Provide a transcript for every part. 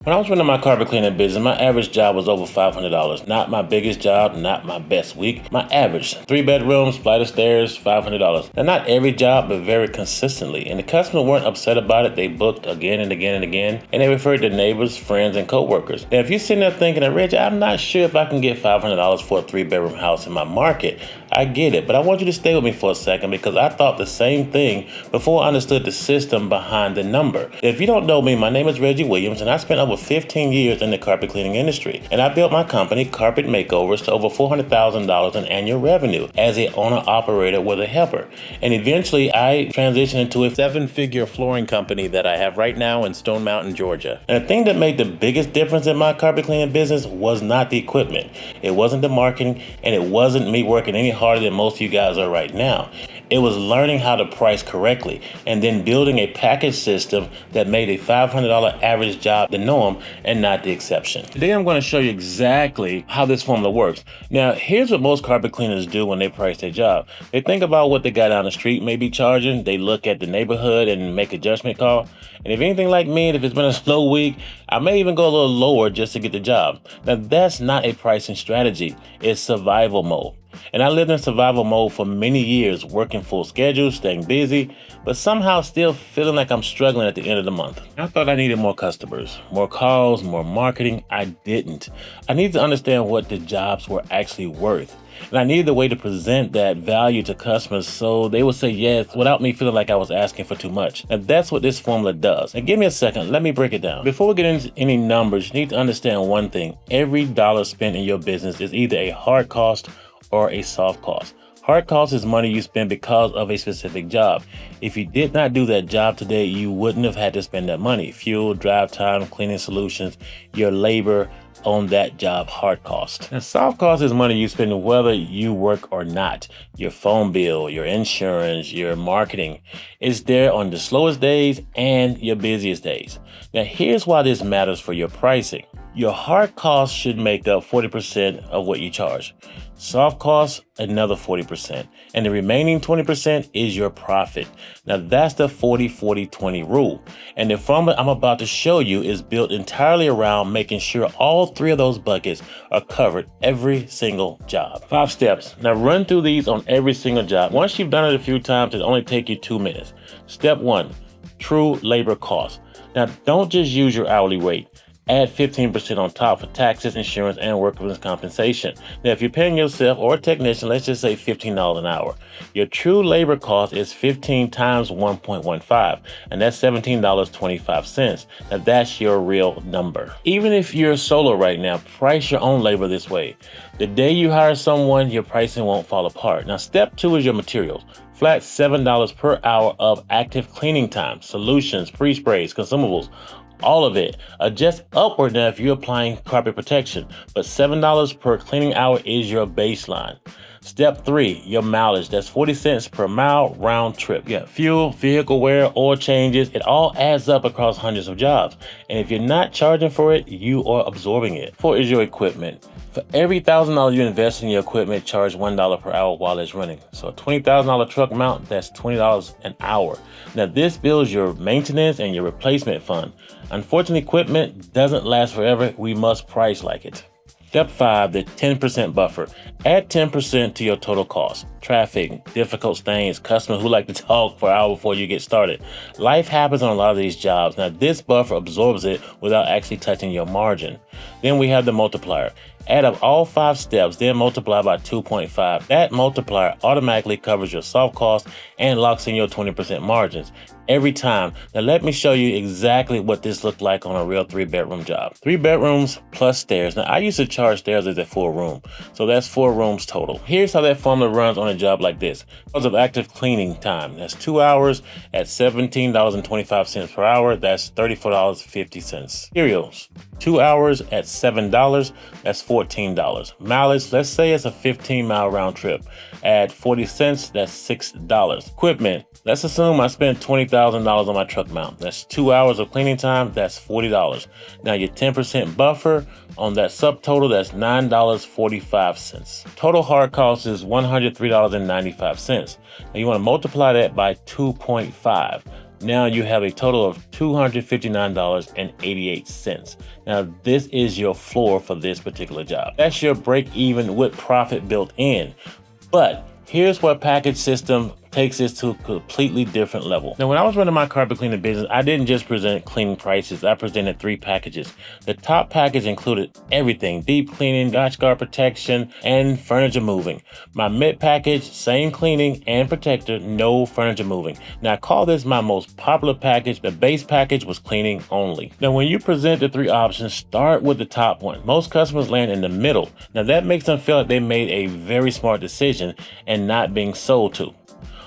When I was running my carpet cleaning business, my average job was over $500. Not my biggest job, not my best week. My average, 3 bedrooms, flight of stairs, $500. Now, not every job, but very consistently. And the customers weren't upset about it. They booked again and again and again. And they referred to neighbors, friends, and coworkers. Now, if you're sitting there thinking, Reggie, I'm not sure if I can get $500 for a 3-bedroom house in my market, I get it. But I want you to stay with me for a second because I thought the same thing before I understood the system behind the number. If you don't know me, my name is Reggie Williams, and I spent over 15 years in the carpet cleaning industry. And I built my company, Carpet Makeovers, to over $400,000 in annual revenue as an owner-operator with a helper. And eventually, I transitioned into a 7-figure flooring company that I have right now in Stone Mountain, Georgia. And the thing that made the biggest difference in my carpet cleaning business was not the equipment. It wasn't the marketing, and it wasn't me working any harder than most of you guys are right now. It was learning how to price correctly and then building a package system that made a $500 average job the norm and not the exception. Today I'm going to show you exactly how this formula works. Now, here's what most carpet cleaners do when they price their job. They think about what the guy down the street may be charging. They look at the neighborhood and make a judgment call. And if anything like me, if it's been a slow week, I may even go a little lower just to get the job. Now, that's not a pricing strategy. It's survival mode. And I lived in survival mode for many years, working full schedules, staying busy, but somehow still feeling like I'm struggling at the end of the month. I thought I needed more customers, more calls, more marketing. I didn't. I needed to understand what the jobs were actually worth. And I needed a way to present that value to customers so they would say yes without me feeling like I was asking for too much. And that's what this formula does. And give me a second, let me break it down. Before we get into any numbers, you need to understand one thing. Every dollar spent in your business is either a hard cost or a soft cost. Hard cost is money you spend because of a specific job. If you did not do that job today, you wouldn't have had to spend that money. Fuel, drive time, cleaning solutions, your labor on that job, hard cost. And soft cost is money you spend whether you work or not. Your phone bill, your insurance, your marketing is there on the slowest days and your busiest days. Now, here's why this matters for your pricing. Your hard costs should make up 40% of what you charge. Soft costs, another 40%. And the remaining 20% is your profit. Now that's the 40-40-20 rule. And the formula I'm about to show you is built entirely around making sure all 3 of those buckets are covered every single job. 5 steps. Now run through these on every single job. Once you've done it a few times, it'll only take you 2 minutes. Step 1, true labor cost. Now don't just use your hourly rate. Add 15% on top for taxes, insurance, and workers' compensation. Now, if you're paying yourself or a technician, let's just say $15 an hour. Your true labor cost is 15 times 1.15, and that's $17.25. Now, that's your real number. Even if you're solo right now, price your own labor this way. The day you hire someone, your pricing won't fall apart. Now, step 2 is your materials. Flat $7 per hour of active cleaning time, solutions, pre-sprays, consumables. All of it. Adjust upward now if you're applying carpet protection, but $7 per cleaning hour is your baseline. Step 3, your mileage. That's 40 cents per mile round trip. Yeah, fuel, vehicle wear, oil changes, it all adds up across hundreds of jobs. And if you're not charging for it, you are absorbing it. 4 is your equipment. For every $1,000 you invest in your equipment, charge $1 per hour while it's running. So a $20,000 truck mount, that's $20 an hour. Now this builds your maintenance and your replacement fund. Unfortunately, equipment doesn't last forever. We must price like it. Step 5, the 10% buffer. Add 10% to your total cost. Traffic, difficult stains, customers who like to talk for an hour before you get started. Life happens on a lot of these jobs. Now, this buffer absorbs it without actually touching your margin. Then we have the multiplier. Add up all 5 steps, then multiply by 2.5. That multiplier automatically covers your soft costs and locks in your 20% margins every time. Now let me show you exactly what this looked like on a real 3-bedroom job. 3 bedrooms plus stairs. Now I used to charge stairs as a full room, so that's 4 rooms total. Here's how that formula runs on a job like this. Because of active cleaning time, that's 2 hours at $17.25 per hour. That's $34.50. Materials, 2 hours at $7. That's $14. Mileage, let's say it's a 15-mile round trip. At 40 cents, that's $6. Equipment, let's assume I spent $20,000 on my truck mount. That's 2 hours of cleaning time, that's $40. Now your 10% buffer on that subtotal, that's $9.45. Total hard cost is $103.95. Now you want to multiply that by 2.5. Now you have a total of $259.88. Now this is your floor for this particular job. That's your break even with profit built in. But here's where package system takes this to a completely different level. Now, when I was running my carpet cleaning business, I didn't just present cleaning prices. I presented 3 packages. The top package included everything: deep cleaning, Scotch guard protection, and furniture moving. My mid package, same cleaning and protector, no furniture moving. Now, I call this my most popular package. The base package was cleaning only. Now, when you present the 3 options, start with the top one. Most customers land in the middle. Now, that makes them feel like they made a very smart decision and not being sold to.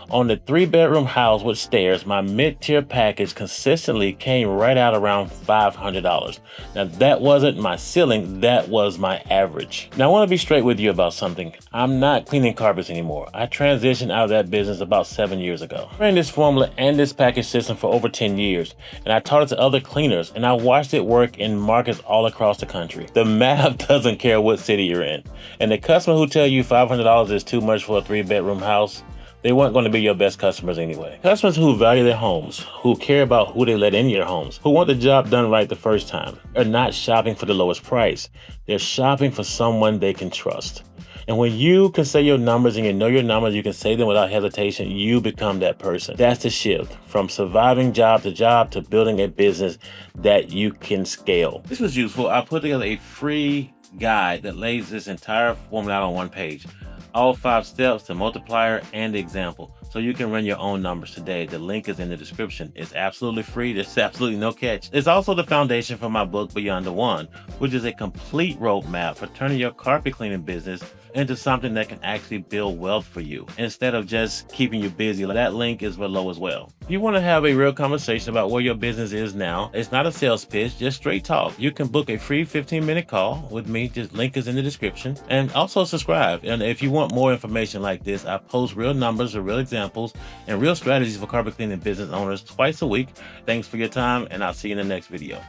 On the 3-bedroom house with stairs, my mid-tier package consistently came right out around $500. Now that wasn't my ceiling, that was my average. Now I want to be straight with you about something. I'm not cleaning carpets anymore. I transitioned out of that business about 7 years ago. I ran this formula and this package system for over 10 years, and I taught it to other cleaners, and I watched it work in markets all across the country. The math doesn't care what city you're in. And the customer who tell you $500 is too much for a 3-bedroom house, they weren't going to be your best customers anyway. Customers who value their homes, who care about who they let in your homes, who want the job done right the first time, are not shopping for the lowest price. They're shopping for someone they can trust. And when you can say your numbers and you know your numbers, you can say them without hesitation, you become that person. That's the shift from surviving job to building a business that you can scale. This was useful. I put together a free guide that lays this entire formula out on one page. All 5 steps, the multiplier, and the example, so you can run your own numbers today. The link is in the description. It's absolutely free. There's absolutely no catch. It's also the foundation for my book, Beyond the One, which is a complete roadmap for turning your carpet cleaning business into something that can actually build wealth for you instead of just keeping you busy. That link is below as well. If you want to have a real conversation about where your business is now, it's not a sales pitch, just straight talk. You can book a free 15-minute call with me. Just link is in the description, and also subscribe. And if you want more information like this, I post real numbers or real examples and real strategies for carpet cleaning business owners twice a week. Thanks for your time, and I'll see you in the next video.